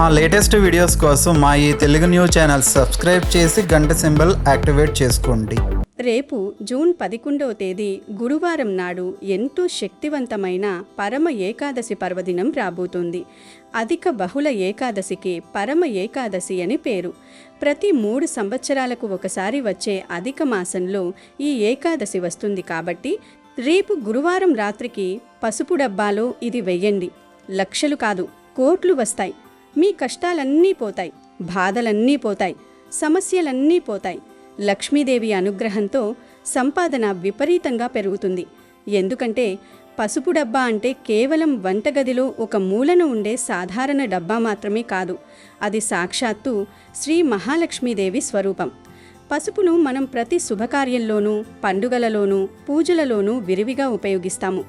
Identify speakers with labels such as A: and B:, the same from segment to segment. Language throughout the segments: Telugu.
A: మా లేటెస్ట్ వీడియోస్ కోసం మా ఈ తెలుగు న్యూస్ ఛానల్ సబ్స్క్రైబ్ చేసి గంట సింబల్ యాక్టివేట్ చేసుకోండి.
B: రేపు జూన్ 11వ తేదీ గురువారం నాడు ఎంతో శక్తివంతమైన పరమ ఏకాదశి పర్వదినం రాబోతోంది. అధిక బహుళ ఏకాదశికి పరమ ఏకాదశి అని పేరు. ప్రతి 3 సంవత్సరాలకు ఒకసారి వచ్చే అధిక మాసంలో ఈ ఏకాదశి వస్తుంది కాబట్టి రేపు గురువారం రాత్రికి పసుపు డబ్బాలో ఇది వెయ్యండి. లక్షలు కాదు, కోట్లు వస్తాయి. మీ కష్టాలన్నీ పోతాయి, బాధలన్నీ పోతాయి, సమస్యలన్నీ పోతాయి. లక్ష్మీదేవి అనుగ్రహంతో సంపాదన విపరీతంగా పెరుగుతుంది. ఎందుకంటే పసుపు డబ్బా అంటే కేవలం వంటగదిలో ఒక మూలన ఉండే సాధారణ డబ్బా మాత్రమే కాదు, అది సాక్షాత్తు శ్రీ మహాలక్ష్మీదేవి స్వరూపం. పసుపును మనం ప్రతి శుభకార్యంలోనూ, పండుగలలోనూ, పూజలలోనూ విరివిగా ఉపయోగిస్తాము.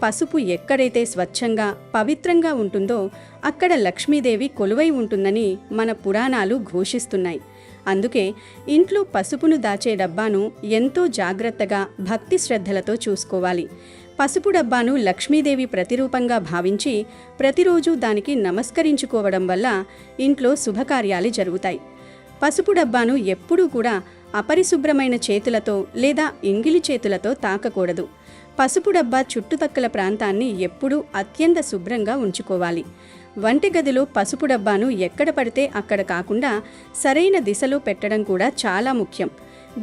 B: పసుపు ఎక్కడైతే స్వచ్ఛంగా పవిత్రంగా ఉంటుందో అక్కడ లక్ష్మీదేవి కొలువై ఉంటుందని మన పురాణాలు ఘోషిస్తున్నాయి. అందుకే ఇంట్లో పసుపును దాచే డబ్బాను ఎంతో జాగ్రత్తగా భక్తి శ్రద్ధలతో చూసుకోవాలి. పసుపు డబ్బాను లక్ష్మీదేవి ప్రతిరూపంగా భావించి ప్రతిరోజు దానికి నమస్కరించుకోవడం వల్ల ఇంట్లో శుభకార్యాలు జరుగుతాయి. పసుపు డబ్బాను ఎప్పుడూ కూడా అపరిశుభ్రమైన చేతులతో లేదా ఎంగిలి చేతులతో తాకకూడదు. పసుపు డబ్బా చుట్టుపక్కల ప్రాంతాన్ని ఎప్పుడూ అత్యంత శుభ్రంగా ఉంచుకోవాలి. వంటగదిలో పసుపు డబ్బాను ఎక్కడ పడితే అక్కడ కాకుండా సరైన దిశలో పెట్టడం కూడా చాలా ముఖ్యం.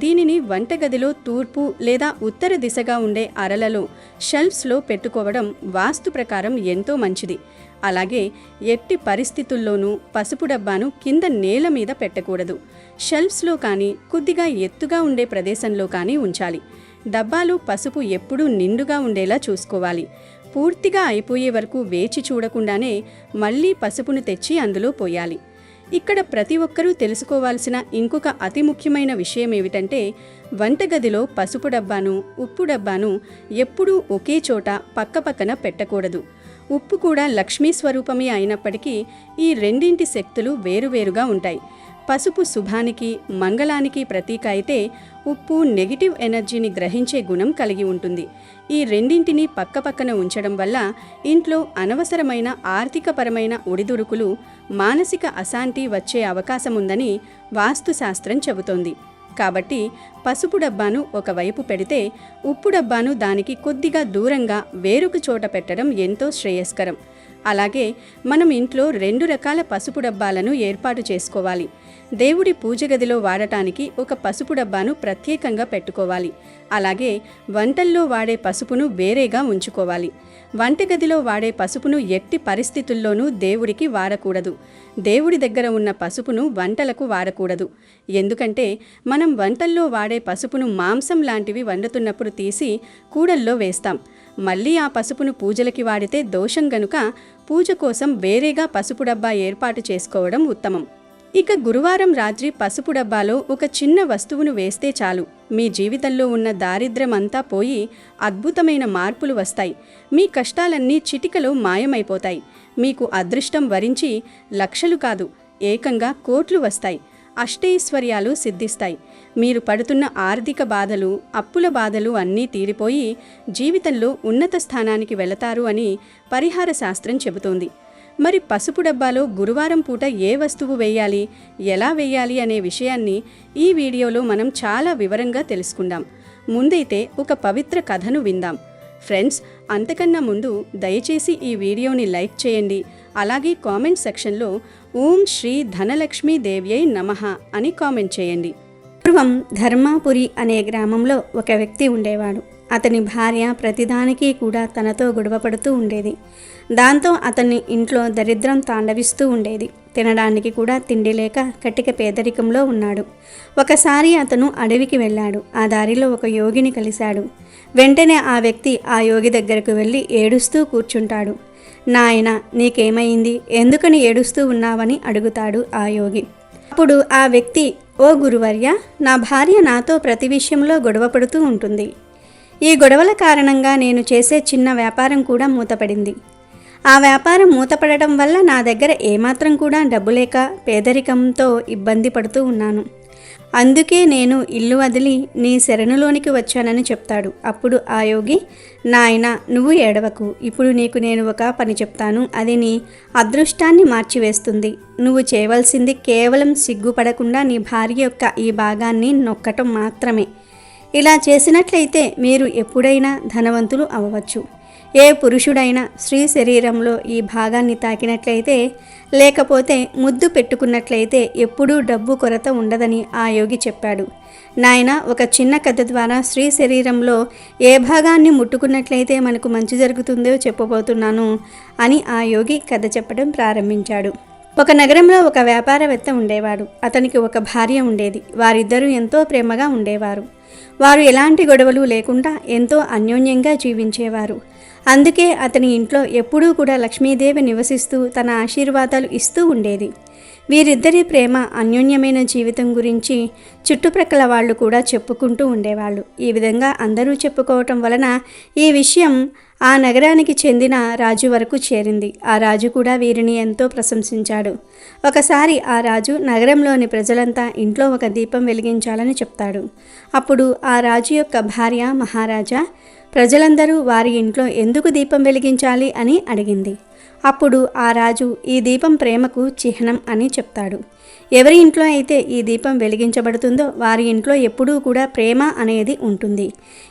B: దీనిని వంటగదిలో తూర్పు లేదా ఉత్తర దిశగా ఉండే అరలలో షెల్ఫ్స్లో పెట్టుకోవడం వాస్తు ప్రకారం ఎంతో మంచిది. అలాగే ఎట్టి పరిస్థితుల్లోనూ పసుపు డబ్బాను కింద నేల మీద పెట్టకూడదు. షెల్ఫ్స్లో కానీ కొద్దిగా ఎత్తుగా ఉండే ప్రదేశంలో కానీ ఉంచాలి. డబ్బాలు పసుపు ఎప్పుడూ నిండుగా ఉండేలా చూసుకోవాలి. పూర్తిగా అయిపోయే వరకు వేచి చూడకుండానే మళ్ళీ పసుపును తెచ్చి అందులో పోయాలి. ఇక్కడ ప్రతి ఒక్కరూ తెలుసుకోవాల్సిన ఇంకొక అతి ముఖ్యమైన విషయం ఏమిటంటే వంటగదిలో పసుపు డబ్బాను, ఉప్పు డబ్బాను ఎప్పుడూ ఒకే చోట పక్కపక్కన పెట్టకూడదు. ఉప్పు కూడా లక్ష్మీ స్వరూపమే అయినప్పటికీ ఈ రెండింటి శక్తులు వేరువేరుగా ఉంటాయి. పసుపు శుభానికి, మంగళానికి ప్రతీక అయితే ఉప్పు నెగిటివ్ ఎనర్జీని గ్రహించే గుణం కలిగి ఉంటుంది. ఈ రెండింటినీ పక్కపక్కన ఉంచడం వల్ల ఇంట్లో అనవసరమైన ఆర్థికపరమైన ఒడిదుడుకులు, మానసిక అశాంతి వచ్చే అవకాశముందని వాస్తుశాస్త్రం చెబుతోంది. కాబట్టి పసుపు డబ్బాను ఒకవైపు పెడితే ఉప్పు డబ్బాను దానికి కొద్దిగా దూరంగా వేరొక చోట పెట్టడం ఎంతో శ్రేయస్కరం. అలాగే మనం ఇంట్లో 2 రకాల పసుపు డబ్బాలను ఏర్పాటు చేసుకోవాలి. దేవుడి పూజ గదిలో వాడటానికి ఒక పసుపు డబ్బాను ప్రత్యేకంగా పెట్టుకోవాలి. అలాగే వంటల్లో వాడే పసుపును వేరేగా ఉంచుకోవాలి. వంటగదిలో వాడే పసుపును ఎట్టి పరిస్థితుల్లోనూ దేవుడికి వాడకూడదు. దేవుడి దగ్గర ఉన్న పసుపును వంటలకు వాడకూడదు. ఎందుకంటే మనం వంటల్లో వాడే పసుపును మాంసం లాంటివి వండుతున్నప్పుడు తీసి కూడల్లో వేస్తాం. మళ్ళీ ఆ పసుపును పూజలకి వాడితే దోషం గనుక పూజ కోసం వేరేగా పసుపు డబ్బా ఏర్పాటు చేసుకోవడం ఉత్తమం. ఇక గురువారం రాత్రి పసుపు డబ్బాలో ఒక చిన్న వస్తువును వేస్తే చాలు, మీ జీవితంలో ఉన్న దారిద్ర్యం అంతా పోయి అద్భుతమైన మార్పులు వస్తాయి. మీ కష్టాలన్నీ చిటికలో మాయమైపోతాయి. మీకు అదృష్టం వరించి లక్షలు కాదు, ఏకంగా కోట్లు వస్తాయి. అష్టైశ్వర్యాలు సిద్ధిస్తాయి. మీరు పడుతున్న ఆర్థిక బాధలు, అప్పుల బాధలు అన్నీ తీరిపోయి జీవితంలో ఉన్నత స్థానానికి వెళతారు అని పరిహార శాస్త్రం చెబుతోంది. మరి పసుపు డబ్బాలో గురువారం పూట ఏ వస్తువు వేయాలి, ఎలా వేయాలి అనే విషయాన్ని ఈ వీడియోలో మనం చాలా వివరంగా తెలుసుకుందాం. ముందైతే ఒక పవిత్ర కథను విందాం. ఫ్రెండ్స్, అంతకన్నా ముందు దయచేసి ఈ వీడియోని లైక్ చేయండి. అలాగే కామెంట్ సెక్షన్లో ఓం శ్రీ ధనలక్ష్మీ దేవ్యై నమః అని కామెంట్ చేయండి. పూర్వం ధర్మాపురి అనే గ్రామంలో ఒక వ్యక్తి ఉండేవాడు. అతని భార్య ప్రతిదానికి కూడా తనతో గొడవపడుతూ ఉండేది. దాంతో అతన్ని ఇంట్లో దరిద్రం తాండవిస్తూ ఉండేది. తినడానికి కూడా తిండి లేక కటిక పేదరికంలో ఉన్నాడు. ఒకసారి అతను అడవికి వెళ్ళాడు. ఆ దారిలో ఒక యోగిని కలిశాడు. వెంటనే ఆ వ్యక్తి ఆ యోగి దగ్గరకు వెళ్ళి ఏడుస్తూ కూర్చుంటాడు. నాయనా, నీకేమైంది, ఎందుకని ఏడుస్తూ ఉన్నావని అడుగుతాడు ఆ యోగి. అప్పుడు ఆ వ్యక్తి, ఓ గురువర్య, నా భార్య నాతో ప్రతి విషయంలో గొడవపడుతూ ఉంటుంది. ఈ గొడవల కారణంగా నేను చేసే చిన్న వ్యాపారం కూడా మూతపడింది. ఆ వ్యాపారం మూతపడటం వల్ల నా దగ్గర ఏమాత్రం కూడా డబ్బు లేక పేదరికంతో ఇబ్బంది పడుతూ ఉన్నాను. అందుకే నేను ఇల్లు వదిలి నీ శరణులోనికి వచ్చానని చెప్తాడు. అప్పుడు ఆ యోగి, నాయనా నువ్వు ఏడవకు, ఇప్పుడు నీకు నేను ఒక పని చెప్తాను, అది నీ అదృష్టాన్ని మార్చివేస్తుంది. నువ్వు చేయవలసింది కేవలం సిగ్గుపడకుండా నీ భార్య యొక్క ఈ భాగాన్ని నొక్కటం మాత్రమే. ఇలా చేసినట్లయితే మీరు ఎప్పుడైనా ధనవంతులు అవ్వవచ్చు. ఏ పురుషుడైనా స్త్రీ శరీరంలో ఈ భాగాన్ని తాకినట్లయితే, లేకపోతే ముద్దు పెట్టుకున్నట్లయితే ఎప్పుడూ డబ్బు కొరత ఉండదని ఆ యోగి చెప్పాడు. నాయన, ఒక చిన్న కథ ద్వారా స్త్రీ శరీరంలో ఏ భాగాన్ని ముట్టుకున్నట్లయితే మనకు మంచి జరుగుతుందో చెప్పబోతున్నాను అని ఆ యోగి కథ చెప్పడం ప్రారంభించాడు. ఒక నగరంలో ఒక వ్యాపారవేత్త ఉండేవాడు. అతనికి ఒక భార్య ఉండేది. వారిద్దరూ ఎంతో ప్రేమగా ఉండేవారు. వారు ఎలాంటి గొడవలు లేకుండా ఎంతో అన్యోన్యంగా జీవించేవారు. అందుకే అతని ఇంట్లో ఎప్పుడూ కూడా లక్ష్మీదేవి నివసిస్తూ తన ఆశీర్వాదాలు ఇస్తూ ఉండేది. వీరిద్దరి ప్రేమ, అన్యోన్యమైన జీవితం గురించి చుట్టుప్రక్కల వాళ్ళు కూడా చెప్పుకుంటూ ఉండేవాళ్ళు. ఈ విధంగా అందరూ చెప్పుకోవటం వలన ఈ విషయం ఆ నగరానికి చెందిన రాజు వరకు చేరింది. ఆ రాజు కూడా వీరిని ఎంతో ప్రశంసించాడు. ఒకసారి ఆ రాజు నగరంలోని ప్రజలంతా ఇంట్లో ఒక దీపం వెలిగించాలని చెప్తాడు. అప్పుడు ఆ రాజు యొక్క భార్య, మహారాజా, ప్రజలందరూ వారి ఇంట్లో ఎందుకు దీపం వెలిగించాలి అని అడిగింది. అప్పుడు ఆ రాజు ఈ దీపం ప్రేమకు చిహ్నం అని చెప్తాడు. ఎవరి ఇంట్లో అయితే ఈ దీపం వెలిగించబడుతుందో వారి ఇంట్లో ఎప్పుడూ కూడా ప్రేమ అనేది ఉంటుంది.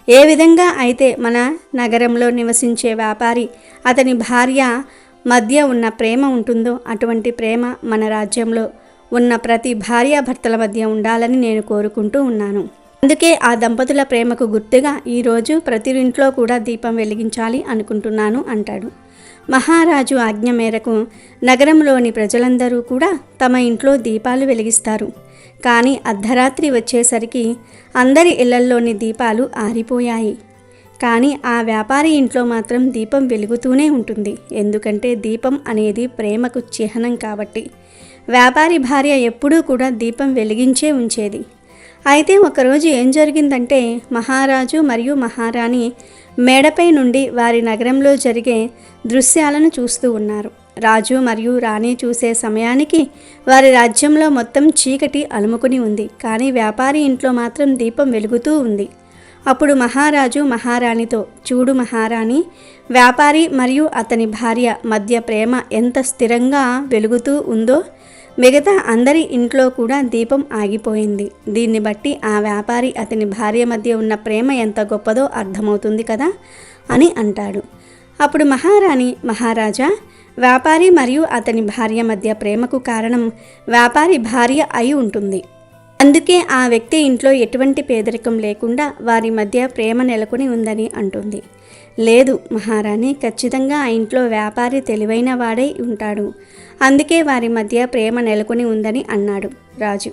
B: ఏ విధంగా అయితే మన నగరంలో నివసించే వ్యాపారి, అతని భార్య మధ్య ఉన్న ప్రేమ ఉంటుందో అటువంటి ప్రేమ మన రాజ్యంలో ఉన్న ప్రతి భార్యాభర్తల మధ్య ఉండాలని నేను కోరుకుంటూ ఉన్నాను. అందుకే ఆ దంపతుల ప్రేమకు గుర్తుగా ఈరోజు ప్రతి ఇంట్లో కూడా దీపం వెలిగించాలి అనుకుంటున్నాను అంటాడు. మహారాజు ఆజ్ఞ మేరకు నగరంలోని ప్రజలందరూ కూడా తమ ఇంట్లో దీపాలు వెలిగిస్తారు. కానీ అర్ధరాత్రి వచ్చేసరికి అందరి ఇళ్లల్లోని దీపాలు ఆరిపోయాయి. కానీ ఆ వ్యాపారి ఇంట్లో మాత్రం దీపం వెలుగుతూనే ఉంటుంది. ఎందుకంటే దీపం అనేది ప్రేమకు చిహ్నం కాబట్టి. వ్యాపారి భార్య ఎప్పుడూ కూడా దీపం వెలిగించే ఉంచేది. అయితే ఒకరోజు ఏం జరిగిందంటే, మహారాజు మరియు మహారాణి మేడపై నుండి వారి నగరంలో జరిగే దృశ్యాలను చూస్తూ ఉన్నారు. రాజు మరియు రాణి చూసే సమయానికి వారి రాజ్యంలో మొత్తం చీకటి అలుముకుని ఉంది. కానీ వ్యాపారి ఇంట్లో మాత్రం దీపం వెలుగుతూ ఉంది. అప్పుడు మహారాజు మహారాణితో, చూడు మహారాణి, వ్యాపారి మరియు అతని భార్య మధ్య ప్రేమ ఎంత స్థిరంగా వెలుగుతూ ఉందో, మిగతా అందరి ఇంట్లో కూడా దీపం ఆగిపోయింది. దీన్ని బట్టి ఆ వ్యాపారి అతని భార్య మధ్య ఉన్న ప్రేమ ఎంత గొప్పదో అర్థమవుతుంది కదా అని అంటాడు. అప్పుడు మహారాణి, మహారాజా, వ్యాపారి మరియు అతని భార్య మధ్య ప్రేమకు కారణం వ్యాపారి భార్య అయి ఉంటుంది. అందుకే ఆ వ్యక్తి ఇంట్లో ఎటువంటి పేదరికం లేకుండా వారి మధ్య ప్రేమ నెలకొని ఉందని అంటుంది. లేదు మహారాణి, ఖచ్చితంగా ఆ ఇంట్లో వ్యాపారి తెలివైన వాడై ఉంటాడు. అందుకే వారి మధ్య ప్రేమ నెలకొని ఉందని అన్నాడు రాజు.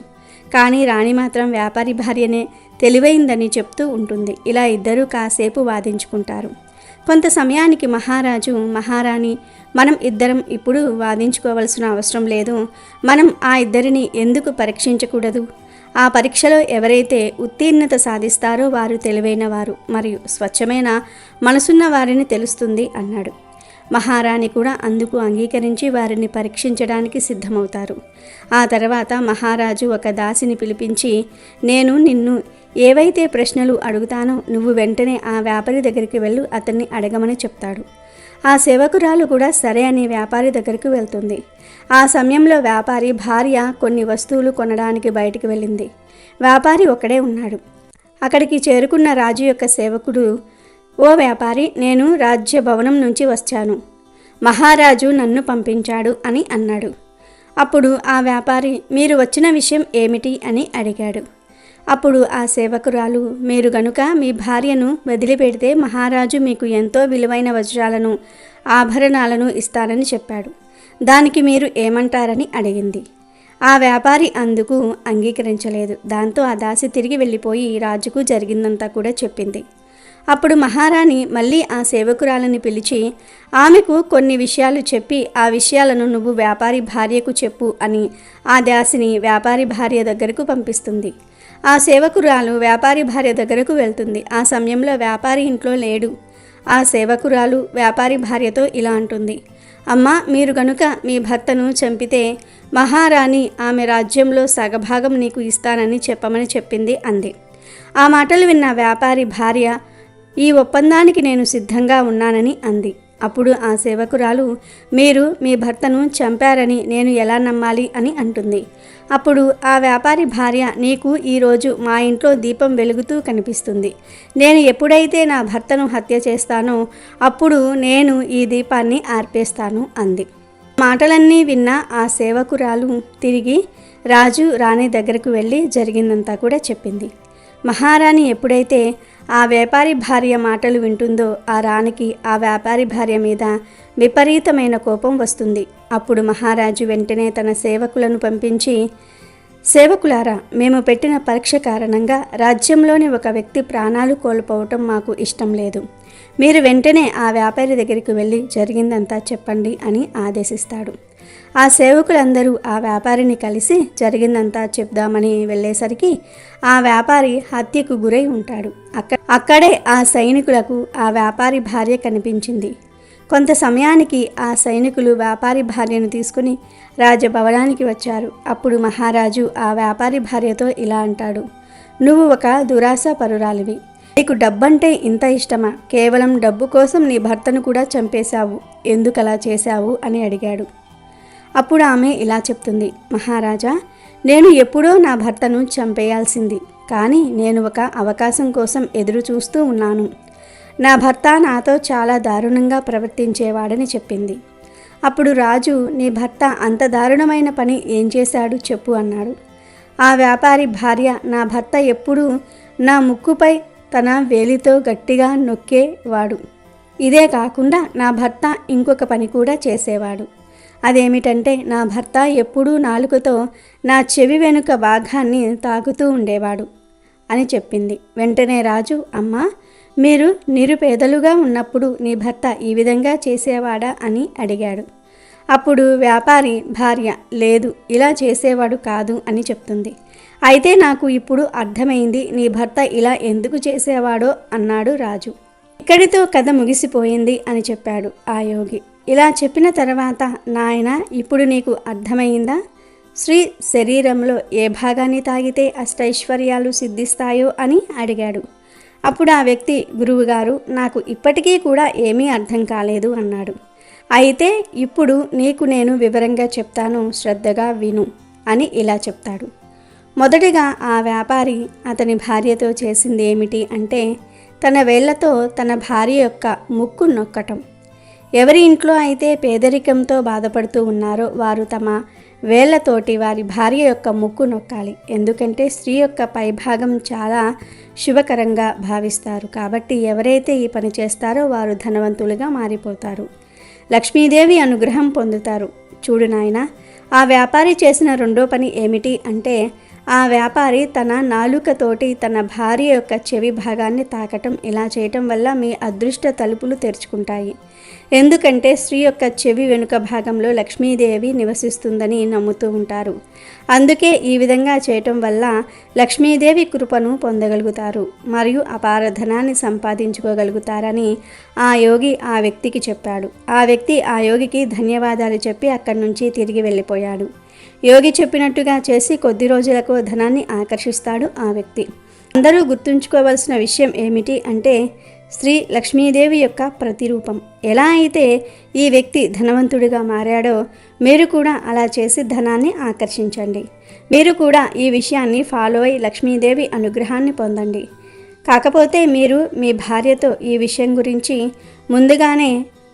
B: కానీ రాణి మాత్రం వ్యాపారి భార్యనే తెలివైందని చెప్తూ ఉంటుంది. ఇలా ఇద్దరూ కాసేపు వాదించుకుంటారు. కొంత సమయానికి మహారాజు, మహారాణి, మనం ఇద్దరం ఇప్పుడు వాదించుకోవాల్సిన అవసరం లేదు. మనం ఆ ఇద్దరిని ఎందుకు పరీక్షించకూడదు? ఆ పరీక్షలో ఎవరైతే ఉత్తీర్ణత సాధిస్తారో వారు తెలివైన వారు మరియు స్వచ్ఛమైన మనసున్న వారిని తెలుస్తుంది అన్నాడు. మహారాణి కూడా అందుకు అంగీకరించి వారిని పరీక్షించడానికి సిద్ధమవుతారు. ఆ తర్వాత మహారాజు ఒక దాసిని పిలిపించి, నేను నిన్ను ఏవైతే ప్రశ్నలు అడుగుతానో నువ్వు వెంటనే ఆ వ్యాపారి దగ్గరికి వెళ్ళు, అతన్ని అడగమని చెప్తాడు. ఆ సేవకురాలు కూడా సరే అని వ్యాపారి దగ్గరికి వెళ్తుంది. ఆ సమయంలో వ్యాపారి భార్య కొన్ని వస్తువులు కొనడానికి బయటికి వెళ్ళింది. వ్యాపారి ఒక్కడే ఉన్నాడు. అక్కడికి చేరుకున్న రాజు యొక్క సేవకుడు, ఓ వ్యాపారి, నేను రాజ్య భవనం నుంచి వచ్చాను. మహారాజు నన్ను పంపించాడు అని అన్నాడు. అప్పుడు ఆ వ్యాపారి, మీరు వచ్చిన విషయం ఏమిటి అని అడిగాడు. అప్పుడు ఆ సేవకురాలు, మీరు గనుక మీ భార్యను వదిలిపెడితే మహారాజు మీకు ఎంతో విలువైన వజ్రాలను, ఆభరణాలను ఇస్తారని చెప్పాడు. దానికి మీరు ఏమంటారని అడిగింది. ఆ వ్యాపారి అందుకు అంగీకరించలేదు. దాంతో ఆ దాసి తిరిగి వెళ్ళిపోయి రాజుకు జరిగిందంతా కూడా చెప్పింది. అప్పుడు మహారాణి మళ్ళీ ఆ సేవకురాలని పిలిచి ఆమెకు కొన్ని విషయాలు చెప్పి, ఆ విషయాలను నువ్వు వ్యాపారి భార్యకు చెప్పు అని ఆ దాసిని వ్యాపారి భార్య దగ్గరకు పంపిస్తుంది. ఆ సేవకురాలు వ్యాపారి భార్య దగ్గరకు వెళ్తుంది. ఆ సమయంలో వ్యాపారి ఇంట్లో లేడు. ఆ సేవకురాలు వ్యాపారి భార్యతో ఇలా అంటుంది, అమ్మా, మీరు గనుక మీ భర్తను చంపితే మహారాణి ఆమె రాజ్యంలో సగభాగం నీకు ఇస్తానని చెప్పమని చెప్పింది అంది. ఆ మాటలు విన్న వ్యాపారి భార్య, ఈ ఒప్పందానికి నేను సిద్ధంగా ఉన్నానని అంది. అప్పుడు ఆ సేవకురాలు, మీరు మీ భర్తను చంపారని నేను ఎలా నమ్మాలి అని అంటుంది. అప్పుడు ఆ వ్యాపారి భార్య, నీకు ఈరోజు మా ఇంట్లో దీపం వెలుగుతూ కనిపిస్తుంది. నేను ఎప్పుడైతే నా భర్తను హత్య చేస్తానో అప్పుడు నేను ఈ దీపాన్ని ఆర్పేస్తాను అంది. మాటలన్నీ విన్న ఆ సేవకురాలు తిరిగి రాజు రాణి దగ్గరకు వెళ్ళి జరిగిందంతా కూడా చెప్పింది. మహారాణి ఎప్పుడైతే ఆ వ్యాపారి భార్య మాటలు వింటుందో ఆ రాణికి ఆ వ్యాపారి భార్య మీద విపరీతమైన కోపం వస్తుంది. అప్పుడు మహారాజు వెంటనే తన సేవకులను పంపించి, సేవకులారా, మేము పెట్టిన పరీక్ష కారణంగా రాజ్యంలోని ఒక వ్యక్తి ప్రాణాలు కోల్పోవటం మాకు ఇష్టం లేదు. మీరు వెంటనే ఆ వ్యాపారి దగ్గరికి వెళ్ళి జరిగిందంతా చెప్పండి అని ఆదేశిస్తాడు. ఆ సేవకులందరూ ఆ వ్యాపారిని కలిసి జరిగిందంతా చెప్దామని వెళ్ళేసరికి ఆ వ్యాపారి హత్యకు గురై ఉంటాడు. అక్కడే ఆ సైనికులకు ఆ వ్యాపారి భార్య కనిపించింది. కొంత సమయానికి ఆ సైనికులు వ్యాపారి భార్యను తీసుకుని రాజభవనానికి వచ్చారు. అప్పుడు మహారాజు ఆ వ్యాపారి భార్యతో ఇలా అంటాడు, నువ్వు ఒక దురాశ పరురాలివి. నీకు డబ్బంటే ఇంత ఇష్టమా? కేవలం డబ్బు కోసం నీ భర్తను కూడా చంపేశావు. ఎందుకలా చేశావు అని అడిగాడు. అప్పుడు ఆమె ఇలా చెప్తుంది, మహారాజా, నేను ఎప్పుడో నా భర్తను చంపేయాల్సింది, కానీ నేను ఒక అవకాశం కోసం ఎదురు చూస్తూ ఉన్నాను. నా భర్త నాతో చాలా దారుణంగా ప్రవర్తించేవాడని చెప్పింది. అప్పుడు రాజు, నీ భర్త అంత దారుణమైన పని ఏం చేశాడు చెప్పు అన్నాడు. ఆ వ్యాపారి భార్య, నా భర్త ఎప్పుడూ నా ముక్కుపై తన వేలితో గట్టిగా నొక్కేవాడు. ఇదే కాకుండా నా భర్త ఇంకొక పని కూడా చేసేవాడు. అదేమిటంటే నా భర్త ఎప్పుడూ నాలుకతో నా చెవి వెనుక భాగాన్ని తాకుతూ ఉండేవాడు అని చెప్పింది. వెంటనే రాజు, అమ్మా, మీరు నిరుపేదలుగా ఉన్నప్పుడు నీ భర్త ఈ విధంగా చేసేవాడా అని అడిగాడు. అప్పుడు వ్యాపారి భార్య, లేదు, ఇలా చేసేవాడు కాదు అని చెప్తుంది. అయితే నాకు ఇప్పుడు అర్థమైంది నీ భర్త ఇలా ఎందుకు చేసేవాడో అన్నాడు రాజు. ఇక్కడితో కథ ముగిసిపోయింది అని చెప్పాడు ఆ యోగి. ఇలా చెప్పిన తర్వాత, నాయన, ఇప్పుడు నీకు అర్థమైందా? స్త్రీ శరీరంలో ఏ భాగాన్ని తాగితే అష్టైశ్వర్యాలు సిద్ధిస్తాయో అని అడిగాడు. అప్పుడు ఆ వ్యక్తి, గురువుగారు, నాకు ఇప్పటికీ కూడా ఏమీ అర్థం కాలేదు అన్నాడు. అయితే ఇప్పుడు నీకు నేను వివరంగా చెప్తాను, శ్రద్ధగా విను అని ఇలా చెప్తాడు. మొదటిగా ఆ వ్యాపారి అతని భార్యతో చేసింది ఏమిటి అంటే, తన వేళ్లతో తన భార్య యొక్క ముక్కు నొక్కటం. ఎవరి ఇంట్లో అయితే పేదరికంతో బాధపడుతూ ఉన్నారో వారు తమ వేళ్లతోటి వారి భార్య యొక్క ముక్కు నొక్కాలి. ఎందుకంటే స్త్రీ యొక్క పైభాగం చాలా శుభకరంగా భావిస్తారు. కాబట్టి ఎవరైతే ఈ పని చేస్తారో వారు ధనవంతులుగా మారిపోతారు, లక్ష్మీదేవి అనుగ్రహం పొందుతారు. చూడు నాయనా, ఆ వ్యాపారి చేసిన రెండో పని ఏమిటి అంటే, ఆ వ్యాపారి తన నాలుకతోటి తన భార్య యొక్క చెవి భాగాన్ని తాకటం. ఇలా చేయటం వల్ల మీ అదృష్ట తలుపులు తెరుచుకుంటాయి. ఎందుకంటే స్త్రీ యొక్క చెవి వెనుక భాగంలో లక్ష్మీదేవి నివసిస్తుందని నమ్ముతూ ఉంటారు. అందుకే ఈ విధంగా చేయటం వల్ల లక్ష్మీదేవి కృపను పొందగలుగుతారు మరియు అపార ధనాన్ని సంపాదించుకోగలుగుతారని ఆ యోగి ఆ వ్యక్తికి చెప్పాడు. ఆ వ్యక్తి ఆ యోగికి ధన్యవాదాలు చెప్పి అక్కడి నుంచి తిరిగి వెళ్ళిపోయాడు. యోగి చెప్పినట్టుగా చేసి కొద్ది రోజులకు ధనాన్ని ఆకర్షిస్తాడు ఆ వ్యక్తి. అందరూ గుర్తుంచుకోవాల్సిన విషయం ఏమిటి అంటే, శ్రీ లక్ష్మీదేవి యొక్క ప్రతిరూపం. ఎలా అయితే ఈ వ్యక్తి ధనవంతుడిగా మారాడో మీరు కూడా అలా చేసి ధనాన్ని ఆకర్షించండి. మీరు కూడా ఈ విషయాన్ని ఫాలో అయి లక్ష్మీదేవి అనుగ్రహాన్ని పొందండి. కాకపోతే మీరు మీ భార్యతో ఈ విషయం గురించి ముందుగానే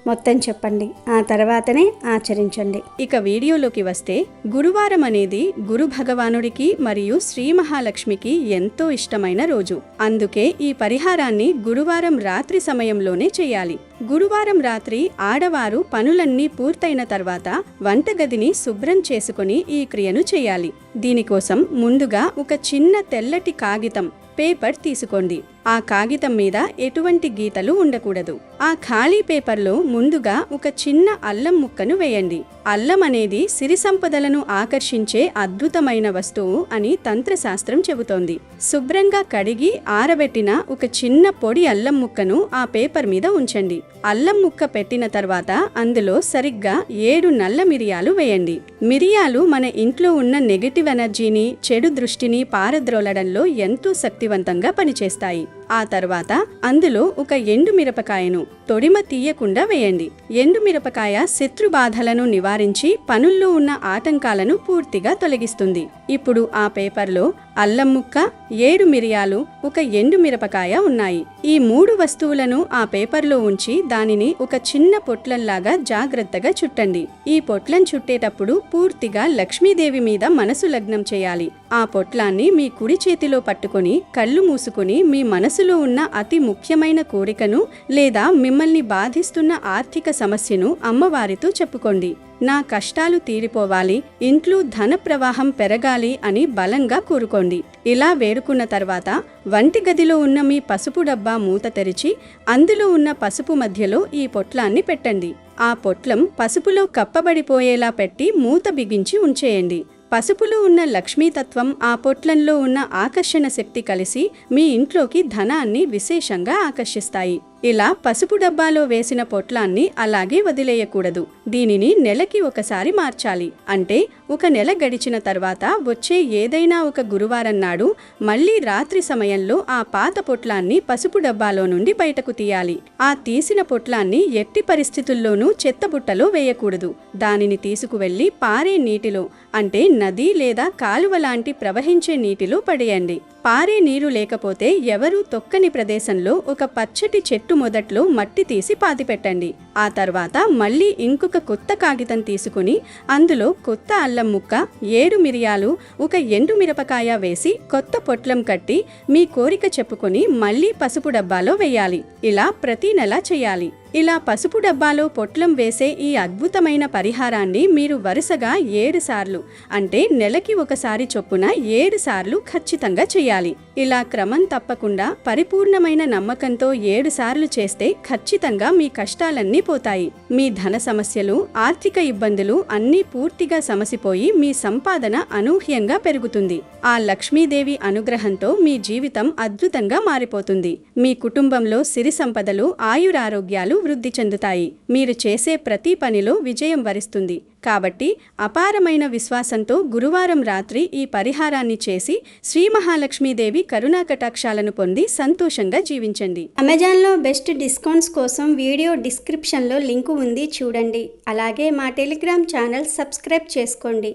B: మొత్తం చెప్పండి, ఆ తర్వాతనే ఆచరించండి. ఇక వీడియోలోకి వస్తే, గురువారం అనేది గురు భగవానుడికి మరియు శ్రీ మహాలక్ష్మికి ఎంతో ఇష్టమైన రోజు. అందుకే ఈ పరిహారాన్ని గురువారం రాత్రి సమయంలోనే చేయాలి. గురువారం రాత్రి ఆడవారు పనులన్నీ పూర్తయిన తర్వాత వంటగదిని శుభ్రం చేసుకుని ఈ క్రియను చేయాలి. దీనికోసం ముందుగా ఒక చిన్న తెల్లటి కాగితం పేపర్ తీసుకోండి. ఆ కాగితం మీద ఎటువంటి గీతలు ఉండకూడదు. ఆ ఖాళీ పేపర్లో ముందుగా ఒక చిన్న అల్లం ముక్కను వేయండి. అల్లం అనేది సిరి సంపదలను ఆకర్షించే అద్భుతమైన వస్తువు అని తంత్రశాస్త్రం చెబుతోంది. శుభ్రంగా కడిగి ఆరబెట్టిన ఒక చిన్న పొడి అల్లం ముక్కను ఆ పేపర్ మీద ఉంచండి. అల్లం ముక్క పెట్టిన తర్వాత అందులో సరిగ్గా 7 నల్ల మిరియాలు వేయండి. మిరియాలు మన ఇంట్లో ఉన్న నెగటివ్ ఎనర్జీని, చెడు దృష్టిని పారద్రోలడంలో ఎంతో శక్తివంతంగా పనిచేస్తాయి. ఆ తర్వాత అందులో ఒక ఎండు మిరపకాయను తొడిమ తీయకుండా వేయండి. ఎండు మిరపకాయ శత్రు బాధలను నివారించి పనుల్లో ఉన్న ఆటంకాలను పూర్తిగా తొలగిస్తుంది. ఇప్పుడు ఆ పేపర్లో అల్లం ముక్క, 7 మిరియాలు, ఒక ఎండు మిరపకాయ ఉన్నాయి. ఈ 3 వస్తువులను ఆ పేపర్లో ఉంచి దానిని ఒక చిన్న పొట్లంలాగా జాగ్రత్తగా చుట్టండి. ఈ పొట్లం చుట్టేటప్పుడు పూర్తిగా లక్ష్మీదేవి మీద మనసు లగ్నం చేయాలి. ఆ పొట్లాన్ని మీ కుడి చేతిలో పట్టుకొని కళ్ళు మూసుకుని మీ మనసులో ఉన్న అతి ముఖ్యమైన కోరికను లేదా మిమ్మల్ని బాధిస్తున్న ఆర్థిక సమస్యను అమ్మవారితో చెప్పుకోండి. నా కష్టాలు తీరిపోవాలి, ఇంట్లో ధన ప్రవాహం పెరగాలి అని బలంగా కోరుకోండి. ఇలా వేడుకున్న తర్వాత వంటిగదిలో ఉన్న మీ పసుపు డబ్బా మూత తెరిచి అందులో ఉన్న పసుపు మధ్యలో ఈ పొట్లాన్ని పెట్టండి. ఆ పొట్లం పసుపులో కప్పబడిపోయేలా పెట్టి మూత బిగించి ఉంచేయండి. పసుపులో ఉన్న లక్ష్మీతత్వం, ఆ పొట్లంలో ఉన్న ఆకర్షణ శక్తి కలిసి మీ ఇంట్లోకి ధనాన్ని విశేషంగా ఆకర్షిస్తాయి. ఇలా పసుపు డబ్బాలో వేసిన పొట్లాన్ని అలాగే వదిలేయకూడదు. దీనిని నెలకి ఒకసారి మార్చాలి. అంటే ఒక నెల గడిచిన తర్వాత వచ్చే ఏదైనా ఒక గురువారం నాడు మళ్ళీ రాత్రి సమయంలో ఆ పాత పొట్లాన్ని పసుపు డబ్బాలో నుండి బయటకు తీయాలి. ఆ తీసిన పొట్లాన్ని ఎట్టి పరిస్థితుల్లోనూ చెత్తబుట్టలో వేయకూడదు. దానిని తీసుకువెళ్లి పారే నీటిలో, అంటే నది లేదా కాలువ లాంటి ప్రవహించే నీటిలో పడేయండి. పారే నీరు లేకపోతే ఎవరూ తొక్కని ప్రదేశంలో ఒక పచ్చటి చెట్టు మొదట్లో మట్టి తీసి పాతిపెట్టండి. ఆ తర్వాత మళ్ళీ ఇంకొక కొత్త కాగితం తీసుకుని అందులో కొత్త అల్లం ముక్క, 7 మిరియాలు, ఒక ఎండు మిరపకాయ వేసి కొత్త పొట్లం కట్టి మీ కోరిక చెప్పుకొని మళ్ళీ పసుపు డబ్బాలో వేయాలి. ఇలా ప్రతి నెల చేయాలి. ఇలా పసుపు డబ్బాలో పొట్లం వేసే ఈ అద్భుతమైన పరిహారాన్ని మీరు వరుసగా 7 సార్లు, అంటే నెలకి ఒకసారి చొప్పున 7 సార్లు ఖచ్చితంగా చేయాలి. ఇలా క్రమం తప్పకుండా పరిపూర్ణమైన నమ్మకంతో 7 సార్లు చేస్తే ఖచ్చితంగా మీ కష్టాలన్నీ పోతాయి. మీ ధన సమస్యలు, ఆర్థిక ఇబ్బందులు అన్నీ పూర్తిగా సమసిపోయి మీ సంపాదన అనూహ్యంగా పెరుగుతుంది. ఆ లక్ష్మీదేవి అనుగ్రహంతో మీ జీవితం అద్భుతంగా మారిపోతుంది. మీ కుటుంబంలో సిరి సంపదలు, ఆయురారోగ్యాలు వృద్ధి చెందుతాయి. మీరు చేసే ప్రతి పనిలో విజయం వరిస్తుంది. కాబట్టి అపారమైన విశ్వాసంతో గురువారం రాత్రి ఈ పరిహారాన్ని చేసి శ్రీ మహాలక్ష్మీదేవి కరుణా కటాక్షాలను పొంది సంతోషంగా జీవించండి.
C: అమెజాన్లో బెస్ట్ డిస్కౌంట్స్ కోసం వీడియో డిస్క్రిప్షన్లో లింకు ఉంది, చూడండి. అలాగే మా టెలిగ్రామ్ ఛానల్ సబ్స్క్రైబ్ చేసుకోండి.